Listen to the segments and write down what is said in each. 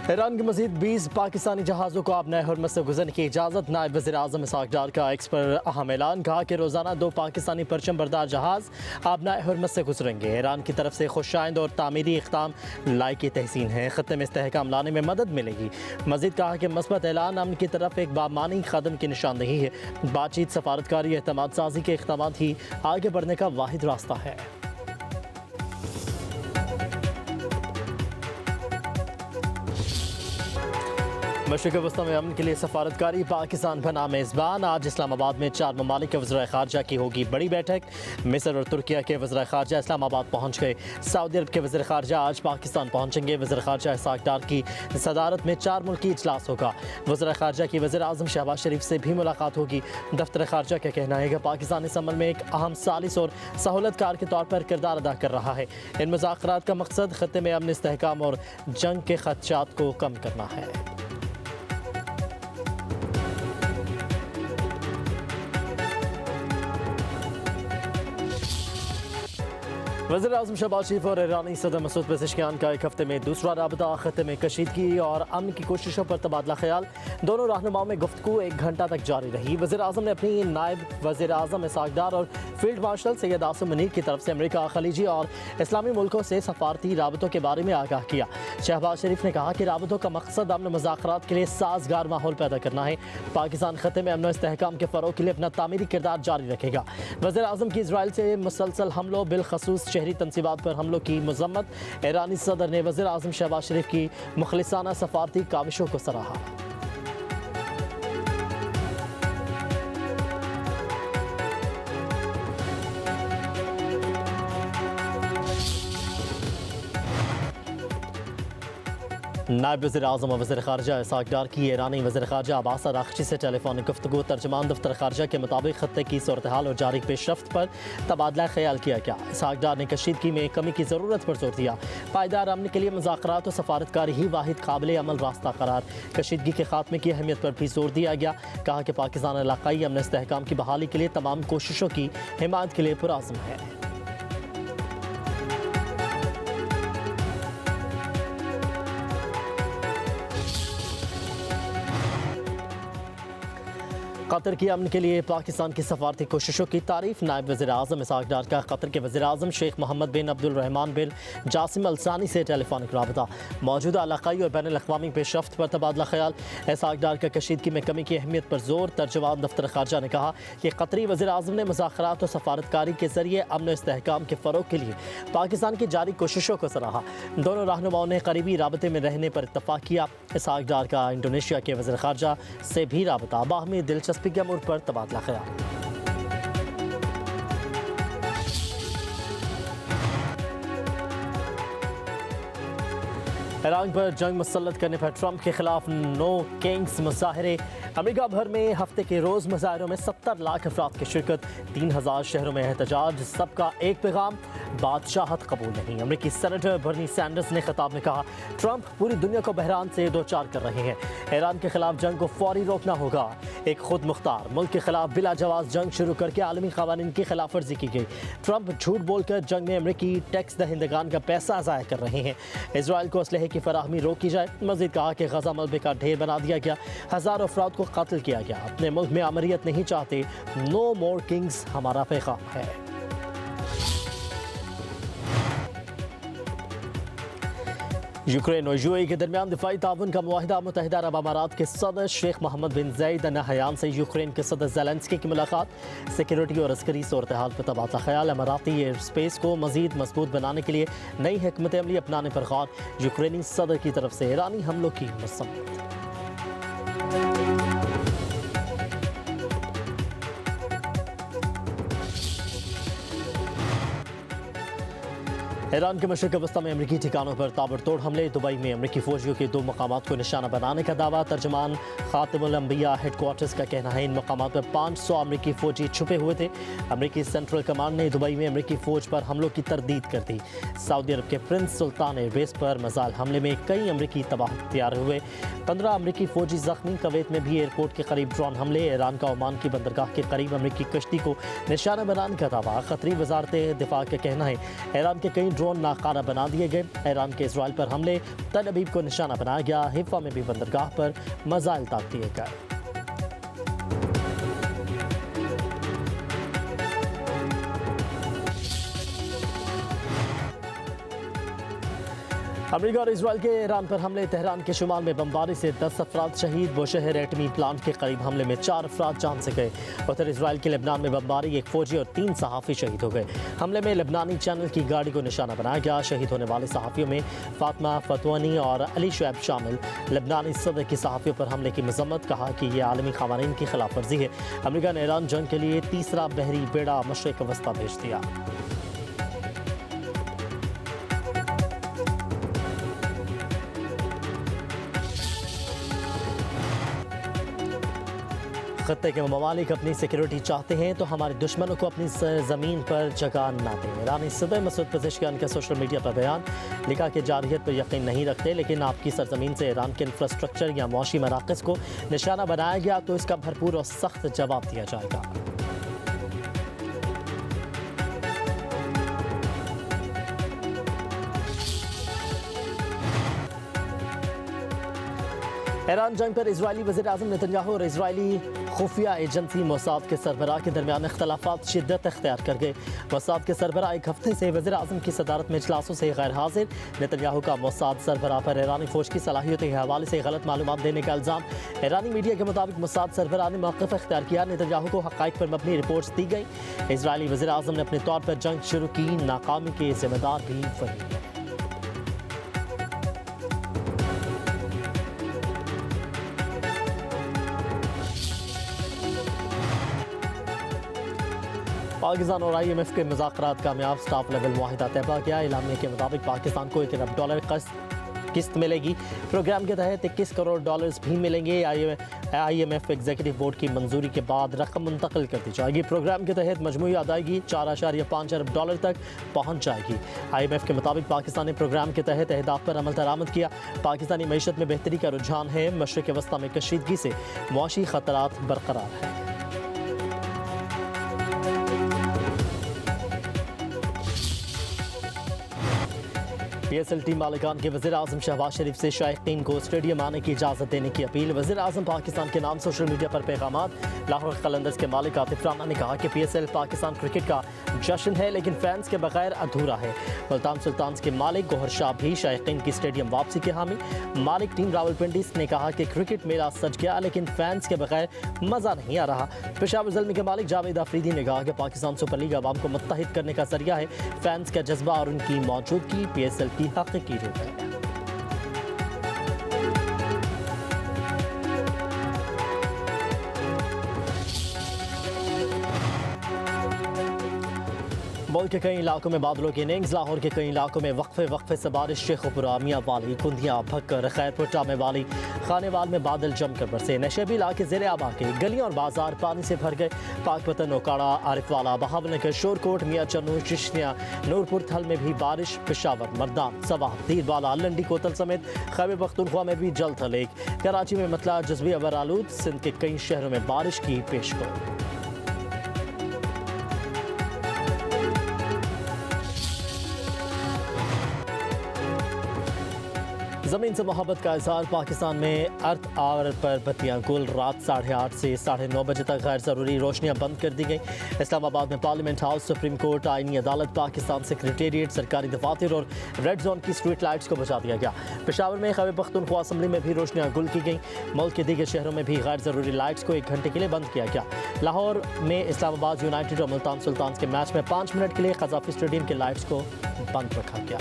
Iran के मजीद 20 पाकिस्तानी जहाज़ों को अब नए हरमत से गुजरने की इजाज़त। नायब वज़ीर आज़म इसहाक़ डार का एक्स पर अहम ऐलान, कहा कि रोज़ाना 2 पाकिस्तानी परचम बरदार जहाज़ अब नए हरमत से गुजरेंगे। ईरान की तरफ से खुशाइंद और तामीरी इक़दाम लायक तहसीन है, ख़त्ते में इस्तेहकाम लाने में मदद मिलेगी। मज़ीद कहा कि मस्बत ऐलान अमन की तरफ एक बामानी कदम की निशानदेही है। बातचीत, सफारतकारी, एतमाद साजी के इक़दाम ही आगे बढ़ने का वाहिद रास्ता है। मशरिक़ वस्ता में अमन के लिए सफारतकारी, पाकिस्तान बना मेज़बान। आज इस्लामाबाद में 4 ममालिक के वज़ीर ख़ारजा की होगी बड़ी बैठक। मिस्र और तुर्किया के वज़ीर ख़ारजा इस्लामाबाद पहुँच गए। सऊदी अरब के वज़ीर ख़ारजा आज पाकिस्तान पहुँचेंगे। वज़ीर ख़ारजा इसहाक़ डार की सदारत में 4 मुल्की इजलास होगा। वज़ीर ख़ारजा की वज़ीर आज़म शहबाज शरीफ से भी मुलाकात होगी। दफ्तर ख़ारजा का कहना है कि पाकिस्तान इस अमल में एक अहम सालिस और सहूलतकार के तौर पर किरदार अदा कर रहा है। इन मुज़ाकरात का मकसद ख़त्ते में अमन, इस्तेहकाम और जंग के ख़दशात को कम करना है। वज़ीर आज़म शहबाज शरीफ और ईरानी सदर मसूद पेज़ेशकियान का एक हफ्ते में दूसरा राबता। ख़त्ते में कशीदगी और अमन की कोशिशों पर तबादला ख्याल। दोनों रहनुमाओं में गुफ्तगू 1 घंटा तक जारी रही। वज़ीर आज़म ने अपनी नायब वज़ीर आज़म इसहाक़ डार और फील्ड मार्शल सैयद आसिम मुनीर की तरफ से अमेरिका, खलीजी और इस्लामी मुल्कों से सफारती राबतों के बारे में आगाह किया। शहबाज शरीफ ने कहा कि राबतों का मकसद अमन मुज़ाकरात के लिए साजगार माहौल पैदा करना है। पाकिस्तान ख़त्ते में अमन और इस्तेहकाम के फ़रोग़ के लिए अपना तामीरी किरदार जारी रखेगा। वज़ीर आज़म की इज़राइल से मुसलसल हमलों, बिलखसूस शहरी तनसीबात पर हमलों की मज़म्मत। ईरानी सदर ने वज़ीर आज़म शहबाज शरीफ की मुखलिसाना सफारती काविशों को सराहा। नायब वज़ीर आज़म और वज़ीर ख़ारजा इसहाक़ डार की ईरानी वज़ीर ख़ारजा अब्बास अराग़ची से टेलीफोनिक गुफ्तगू। तर्जमान दफ्तर ख़ारजा के मुताबिक ख़त्ते की सूरत हाल और जारी पेशरफ्त पर तबादला ख्याल किया गया। इसहाक़ डार ने कशीदगी में कमी की ज़रूरत पर जोर दिया। पायदार अमन के लिए मुज़ाकरात और सफारतकारी ही वाहिद काबिल अमल रास्ता करार। कशीदगी के खात्मे की अहमियत पर भी जोर दिया गया। कहा कि पाकिस्तान इलाक़ाई अमन इस्तेहकाम की बहाली के लिए तमाम कोशिशों की हिमायत के लिए पुरअज़्म है। कतर की अमन के लिए पाकिस्तान की सफारती कोशिशों की तारीफ। नायब वज़ीर आज़म इसहाक़ डार का कतर के वज़ीर आज़म शेख मोहम्मद बिन अब्दुल रहमान बिन जासिम अल सानी से टेलीफोनिक राबता। मौजूदा इलाक़ाई और बैनुल अक़वामी पेशरफ्त पर तबादला ख्याल। इसहाक़ डार का कशीदगी में कमी की अहमियत पर जोर। तर्जुमान दफ्तर ख़ारजा ने कहा कि कतरी वज़ीर आज़म ने मुज़ाकरात और सफारतकारी के ज़रिए अमन और इस्तेहकाम के फ़रोग़ के लिए पाकिस्तान की जारी कोशिशों को सराहा। दोनों रहनुमाओं ने करीबी राबते में रहने पर इत्तफ़ाक़ किया। इसहाक़ डार का इंडोनेशिया के वज़ीर ख़ारजा से भी राबता। बाहमी दिलचस्पी के अमूर पर तबादला ख्याल। ईरान पर जंग मुसल्लत करने पर ट्रंप के खिलाफ नो किंग्स मुजाहरे। अमेरिका भर में हफ्ते के रोज़ मुजाहरों में 70 लाख अफराद की शिरकत। 3000 शहरों में एहतजाज। सबका एक पैगाम, बादशाहत कबूल नहीं। अमेरिकी सेनेटर बर्नी सैंडर्स ने खिताब में कहा, ट्रंप पूरी दुनिया को बहरान से दो चार कर रहे हैं। ईरान के खिलाफ जंग को फौरी रोकना होगा। एक खुद मुख्तार मुल्क के खिलाफ बिला जवाब जंग शुरू करके आलमी क़वानीन की खिलाफ वर्जी की गई। ट्रंप झूठ बोलकर जंग में अमेरिकी टैक्स दहिंदगान का पैसा ज़ाया कर रहे हैं। इसराइल को असलहे की फराहमी रोकी जाए। मज़ीद कहा कि गजा मलबे का ढेर बना दिया गया, हज़ारों अफराद को कत्ल किया गया। अपने मुल्क में अमरीत नहीं चाहते। नो मोर किंग्स हमारा पैगाम है। यूक्रेन और यूएई के दरमियान दिफाई ताउन का मुआहिदा। मुत्तहिदा अरब अमारात के सदर शेख मोहम्मद बिन ज़ायद अल नहयान से यूक्रेन के सदर ज़ेलेंस्की की मुलाकात। सिक्योरिटी और अस्करी सूरत हाल पर तबादला ख्याल। अमाराती एयर स्पेस को मज़ीद मजबूत बनाने के लिए नई हिकमत अमली अपनाने पर गौर। यूक्रेनी सदर की तरफ से ईरानी हमलों की मज़म्मत। ईरान के मशरिक़ वस्ता में अमरीकी ठिकानों पर ताबड़तोड़ हमले। दुबई में अमरीकी फ़ौजियों के 2 मकामात को निशाना बनाने का दावा। तर्जमान ख़ातिमुल अंबिया हेडक्वार्टर्स का कहना है इन मकामात पर 500 अमरीकी फ़ौजी छुपे हुए थे। अमरीकी सेंट्रल कमांड ने दुबई में अमरीकी फ़ौज पर हमलों की तरदीद कर दी। सऊदी अरब के प्रिंस सुल्तान एयरबेस पर मज़ाल हमले में कई अमरीकी तबाह तैयार हुए। 15 अमरीकी फ़ौजी ज़ख्मी। कवैत में भी एयरपोर्ट के करीब ड्रोन हमले। ईरान का ओमान की बंदरगाह के करीब अमरीकी कश्ती को निशाना बनाने का दावा। क़तरी वज़ारत दिफ़ा का कहना है ईरान के कई ड्रोन नाकारा बना दिए गए। ईरान के इसराइल पर हमले, तल अबीब को निशाना बनाया गया। हिफा में भी बंदरगाह पर मिसाइल ताक दिए गए। अमेरिका और इसराइल के ईरान पर हमले, तेहरान के शुमाल में बमबारी से 10 अफराद शहीद। बुशहर एटमी प्लांट के करीब हमले में 4 अफराद जान से गए। उधर इसराइल के लेबनान में बमबारी, 1 फौजी और 3 सहाफ़ी शहीद हो गए। हमले में लेबनानी चैनल की गाड़ी को निशाना बनाया गया। शहीद होने वाले सहाफ़ियों में फातिमा फतवानी और अली शुएब शामिल। लेबनानी सदर की सहाफ़ियों पर हमले की मजम्मत, कहा कि यह आलमी क़वानीन की खिलाफ वर्जी है। अमेरिका ने ईरान जंग के लिए तीसरा बहरी बेड़ा मशरिक़ वस्ता भेज दिया। खत्ते के ममालिक अपनी सिक्योरिटी चाहते हैं तो हमारे दुश्मनों को अपनी ज़मीन पर जगह ना दें। ईरानी सदर मसूद पज़ेश्कियान का सोशल मीडिया पर बयान, लिखा कि जारहियत पर यकीन नहीं रखते, लेकिन आपकी सरजमीन से ईरान के इंफ्रास्ट्रक्चर या मौशी मराकज़ को निशाना बनाया गया तो इसका भरपूर और सख्त जवाब दिया जाएगा। ईरान जंग पर इजरायली वज़ीर आज़म नेतन्याहू और इजरायली खुफिया एजेंसी मोसाद के सरबराह के दरमियान इख्तलाफात शिद्दत अख्तियार कर गए। मोसाद के सरबराह एक हफ्ते से वज़ीर आज़म की सदारत में इजलासों से गैर हाजिर। नेतन्याहू का मोसाद सरबराह पर ईरानी फौज की सलाहियतों के हवाले से गलत मालूमात देने का इल्ज़ाम। ईरानी मीडिया के मुताबिक मोसाद सरबराह ने मौक़िफ़ अख्तियार किया। नेतन्याहू को हक़ाइक़ पर मबनी रिपोर्ट्स दी गई। इजरायली वज़ीर आज़म ने अपने तौर पर जंग शुरू की, नाकामी के ज़िम्मेदार भी वही है। पाकिस्तान और IMF के मुज़ाकरात कामयाब, स्टाफ लेवल मुआहिदा तय किया। एलामिया के मुताबिक पाकिस्तान को $1 अरब किस्त मिलेगी। प्रोग्राम के तहत $21 करोड़ भी मिलेंगे। IMF एग्जीक्यूटिव बोर्ड की मंजूरी के बाद रकम मुंतकिल कर दी जाएगी। प्रोग्राम के तहत मजमूई अदायगी $4.5 अरब तक पहुँच जाएगी। IMF के मुताबिक पाकिस्तान ने प्रोग्राम के तहत अहदाफ पर अमल दरामद किया। पाकिस्तानी मईशत में बेहतरी का रुझान है। मशरिक़ वस्ता में कशीदगी से मुआशी खतरात बरकरार हैं। PSL टीम मालिकान के वज़ीर आज़म शहबाज शरीफ से शायकीन को स्टेडियम आने की इजाज़त देने की अपील। वज़ीर आज़म पाकिस्तान के नाम सोशल मीडिया पर पैगामात। लाहौर कलंदर्स के मालिक आतिफ राना ने कहा कि PSL पाकिस्तान क्रिकेट का जश्न है, लेकिन फैंस के बगैर अधूरा है। मुल्तान सुल्तान्स के मालिक गौहर शाह भी शायकीन की स्टेडियम वापसी के हामी। मालिक टीम रावलपिंडी ने कहा कि क्रिकेट मेला सज गया, लेकिन फैंस के बगैर मज़ा नहीं आ रहा। पेशावर ज़ल्मी के मालिक जावेद अफरीदी ने कहा कि पाकिस्तान सुपर लीग आवाम को मुत्तहिद करने का जरिया है। फैंस का जज्बा और उनकी मौजूदगी PSL की हकीकी रूप है। मुल्क के कई इलाकों में बादलों की इनिंग्स। लाहौर के कई इलाकों में वक्फे से बारिश। शेखुपुरा, मियाँ वाली, कुंदिया, भक्कर, खैरपुर, टामे वाली, खानेवाल में बादल जमकर बरसे। नशेबी इलाके ज़ेरे आबा के गलियां और बाजार पानी से भर गए। पाकपतन, ओकाड़ा, आरिफवाला, बहावलनगर, शोरकोट, मियाँ चन्नू, चिश्तिया, नूरपुर थल में भी बारिश। पेशावर, मर्दान, सवाह, तीरवाला, लंडी कोतल समेत खैबर पख्तूनख्वा में भी जल थलेग। कराची में मतला जज्बी अबर आलूद। सिंध के कई शहरों में बारिश की पेशगोई। ज़मीन से मोहब्बत का इज़हार। पाकिस्तान में अर्थ आवर पर बत्तियां गुल। रात 8:30 से 9:30 बजे तक गैर ज़रूरी रोशनियां बंद कर दी गई। इस्लामाबाद में पार्लियामेंट हाउस, सुप्रीम कोर्ट, आईनी अदालत, पाकिस्तान सेक्रेटेरिएट, सरकारी दफातर और रेड जोन की स्ट्रीट लाइट्स को बुझा दिया गया। पेशावर में खैबर पख्तूनख्वा असम्बली में भी रोशनियां गुल की गई। मुल्क के दीगर शहरों में भी गैर ज़रूरी लाइट्स को 1 घंटे के लिए बंद किया गया। लाहौर में इस्लामाबाद यूनाइटेड और मुल्तान सुल्तान्स के मैच में 5 मिनट के लिए क़ज़ाफ़ी स्टेडियम के लाइट्स को बंद रखा गया।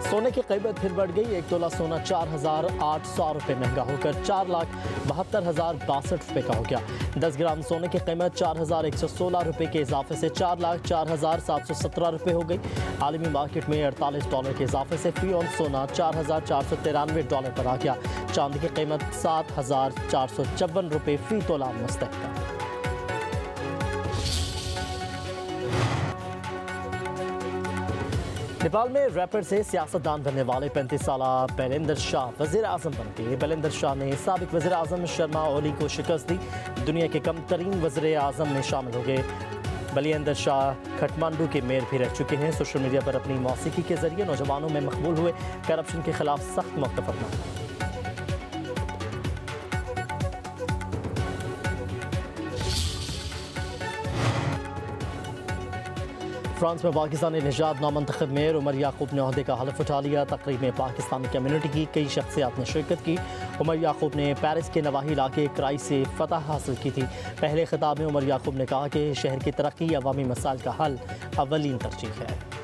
सोने की कीमत फिर बढ़ गई। 1 तोला सोना 4,800 रुपये महंगा होकर 4,72,062 रुपये का हो गया। 10 ग्राम सोने की कीमत 4,116 रुपये के इजाफे से 4,04,717 रुपये हो गई। आलमी मार्केट में $48 के इजाफे से फी औंस सोना $4,493 पर आ गया। चांदी की कीमत 7,454 रुपये फी तोला मुस्तहकम। नेपाल में रैपर से सियासतदान बनने वाले 35 साल बैलेंदर शाह वज़ीर आज़म बन गए। बैलेंदर शाह ने साबिक वज़ीर आज़म शर्मा ओली को शिकस्त दी। दुनिया के कम तरीन वज़ीर आज़म में शामिल हो गए। बैलेंदर शाह काठमांडू के मेयर भी रह चुके हैं। सोशल मीडिया पर अपनी मौसीकी के जरिए नौजवानों में मकबूल हुए। करप्शन के खिलाफ सख्त मौक़िफ़ अपनाया। फ्रांस में पाकिस्तानी निजात नामंतखब मेयर उमर याकूब ने ओहदे का हलफ उठा लिया। तकरीब में पाकिस्तानी कम्युनिटी की कई शख्सियात ने शिरकत की। उमर याकूब ने पेरिस के नवाही इलाके क्राई से फतह हासिल की थी। पहले खिताब में उमर याकूब ने कहा कि शहर की तरक्की अवामी मसाइल का हल अवलीन तरजीह है।